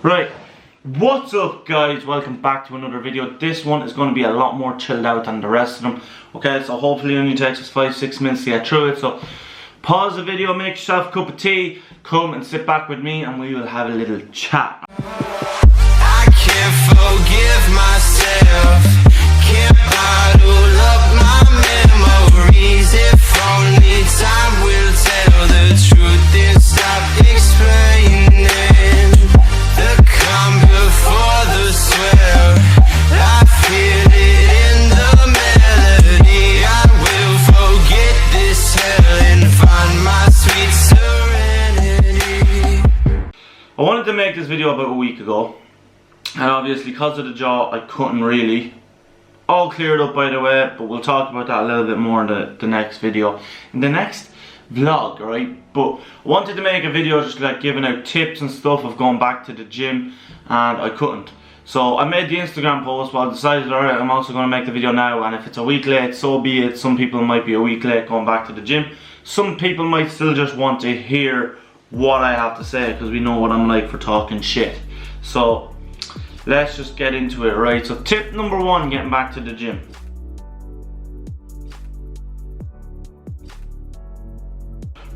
Right, what's up guys? Welcome back to another video. This one is going to be a lot more chilled out than the rest of them. Okay, so hopefully it only takes us 5-6 minutes to get through it. So pause the video, make yourself a cup of tea, come and sit back with me and we will have a little chat. I can't forgive myself, can't bottle up my memories. If only time will tell the truth and stop explaining the calm before the swell. I feel it in the melody. I will forget this hell and find my sweet serenity. I wanted to make this video about a week ago, and obviously because of the jaw I couldn't really. All cleared up by the way, but we'll talk about that a little bit more in the next video, in the next vlog, right? But I wanted to make a video just like giving out tips and stuff of going back to the gym, and I couldn't. So I made the Instagram post, but I decided, alright, I'm also going to make the video now, and if it's a week late, so be it. Some people might be a week late going back to the gym. Some people might still just want to hear what I have to say, because we know what I'm like for talking shit. So let's just get into it, right? So tip number one, getting back to the gym.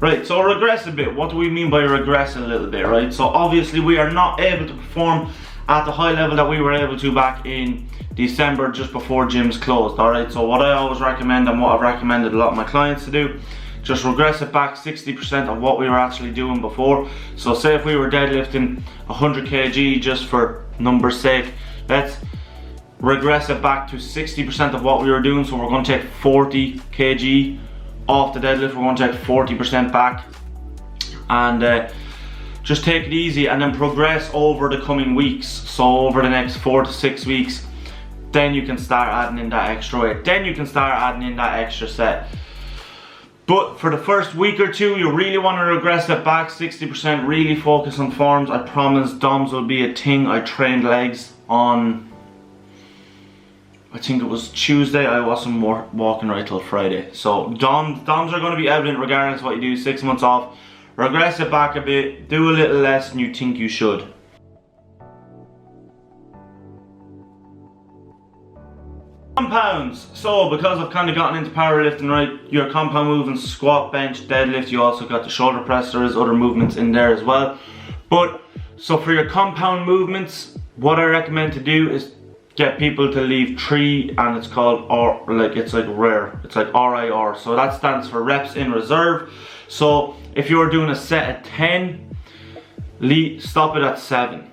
Right, so regress a bit. What do we mean by regress a little bit, right? So obviously we are not able to perform at the high level that we were able to back in December, just before gyms closed, alright? So what I always recommend, and what I've recommended a lot of my clients to do, just regress it back 60% of what we were actually doing before. So say if we were deadlifting 100 kg, just for numbers sake, let's regress it back to 60% of what we were doing. So we're going to take 40 kg off the deadlift, we're going to take 40% back, and just take it easy, and then progress over the coming weeks. So over the next 4 to 6 weeks, then you can start adding in that extra weight, then you can start adding in that extra set. But for the first week or two, you really want to regress it back 60%, really focus on forms. I promise DOMs will be a thing. I trained legs on, I think it was Tuesday. I wasn't walking right till Friday. So DOMs are going to be evident regardless of what you do. 6 months off, regress it back a bit, do a little less than you think you should. Compounds. So because I've kind of gotten into powerlifting, right, your compound movements, squat, bench, deadlift, you also got the shoulder press, there is other movements in there as well. But so for your compound movements, what I recommend to do is get people to leave 3, and it's called it's like RIR. So that stands for reps in reserve. So if you're doing a set at 10, stop it at 7.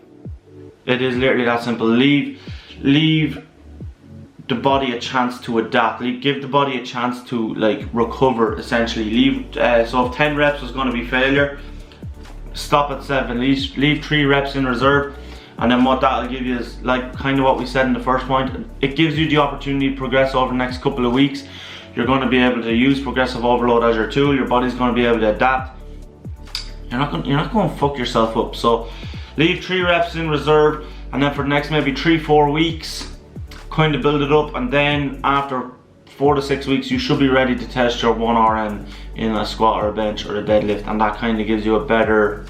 It is literally that simple. Leave the body a chance to adapt. Give the body a chance to like recover, essentially. So if 10 reps is going to be failure, stop at 7. Leave 3 reps in reserve, and then what that'll give you is like kind of what we said in the first point. It gives you the opportunity to progress over the next couple of weeks. You're going to be able to use progressive overload as your tool. Your body's going to be able to adapt. You're not going to fuck yourself up. So leave 3 reps in reserve, and then for the next maybe 3-4 weeks, kind of build it up, and then after 4 to 6 weeks you should be ready to test your 1 RM in a squat or a bench or a deadlift, and that kind of gives you a better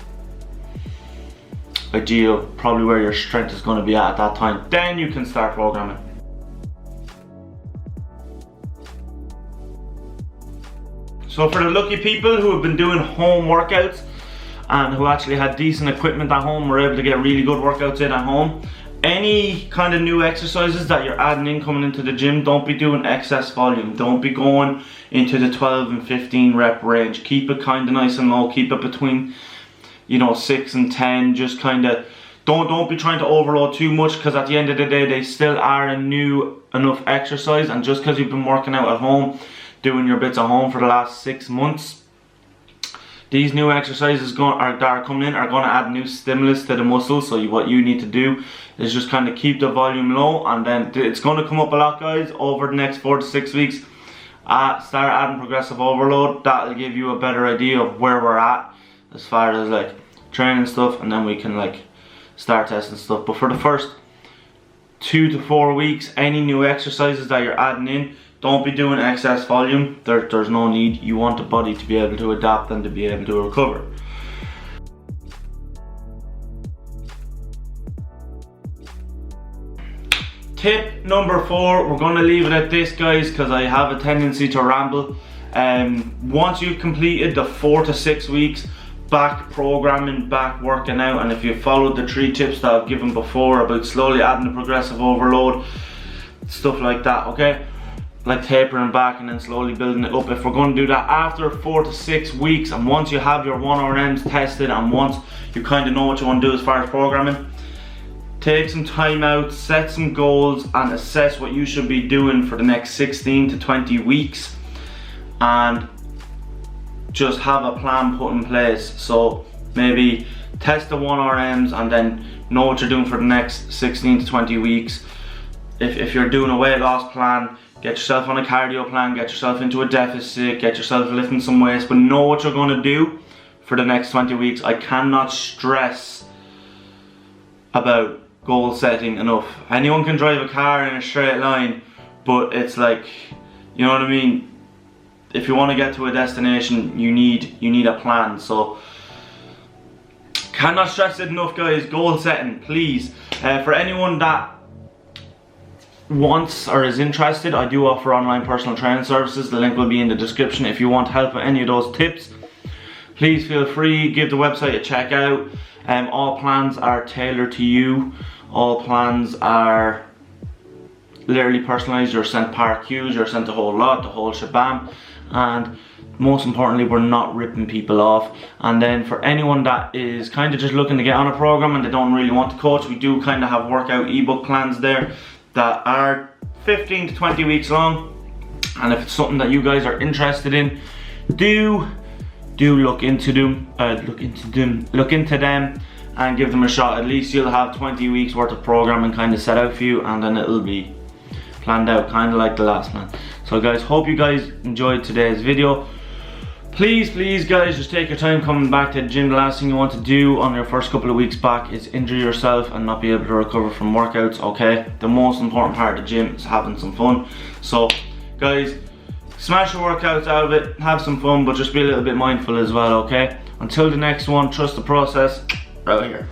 idea of probably where your strength is going to be at that time. Then you can start programming. So for the lucky people who have been doing home workouts and who actually had decent equipment at home, were able to get really good workouts in at home, any kind of new exercises that you're adding in coming into the gym, don't be doing excess volume. Don't be going into the 12 and 15 rep range. Keep it kind of nice and low. Keep it between, 6 and 10. Just kind of don't be trying to overload too much, because at the end of the day they still are a new enough exercise. And just because you've been working out at home, doing your bits at home for the last 6 months, these new exercises that are coming in are going to add new stimulus to the muscles. So what you need to do is just kind of keep the volume low, and then it's going to come up a lot, guys, over the next 4 to 6 weeks. Start adding progressive overload. That'll give you a better idea of where we're at as far as like training stuff, and then we can like start testing stuff. But for the first 2 to 4 weeks, any new exercises that you're adding in, don't be doing excess volume. There's no need. You want the body to be able to adapt and to be able to recover. tip number 4, we're going to leave it at this, guys, because I have a tendency to ramble. Once you've completed the 4 to 6 weeks back programming, back working out, and if you followed the 3 tips that I've given before about slowly adding the progressive overload, stuff like that, okay? Like tapering back and then slowly building it up. If we're going to do that after 4 to 6 weeks, and once you have your 1RMs tested, and once you kind of know what you want to do as far as programming, take some time out, set some goals, and assess what you should be doing for the next 16 to 20 weeks, and just have a plan put in place. So maybe test the 1RMs and then know what you're doing for the next 16 to 20 weeks. If you're doing a weight loss plan, get yourself on a cardio plan, get yourself into a deficit, get yourself lifting some weights, but know what you're going to do for the next 20 weeks. I cannot stress about goal setting enough. Anyone can drive a car in a straight line, but it's like, you know what I mean? If you want to get to a destination, you need a plan. So cannot stress it enough, guys. Goal setting, please. For anyone that wants or is interested, I do offer online personal training services. The link will be in the description. If you want help with any of those tips, please feel free, give the website a check out. All plans are tailored to you. All plans are literally personalized. You're sent par Qs, you're sent the whole lot, the whole shabam, and most importantly, we're not ripping people off. And then for anyone that is kind of just looking to get on a program and they don't really want to coach, we do kind of have workout ebook plans there that are 15 to 20 weeks long, and if it's something that you guys are interested in, do look into them and give them a shot. At least you'll have 20 weeks worth of programming kind of set out for you, and then it'll be planned out kind of like the last man. So guys, hope you guys enjoyed today's video. Please guys, just take your time coming back to the gym. The last thing you want to do on your first couple of weeks back is injure yourself and not be able to recover from workouts, okay? The most important part of the gym is having some fun. So guys, smash your workouts out of it, have some fun, but just be a little bit mindful as well, okay? Until the next one, trust the process. Out here.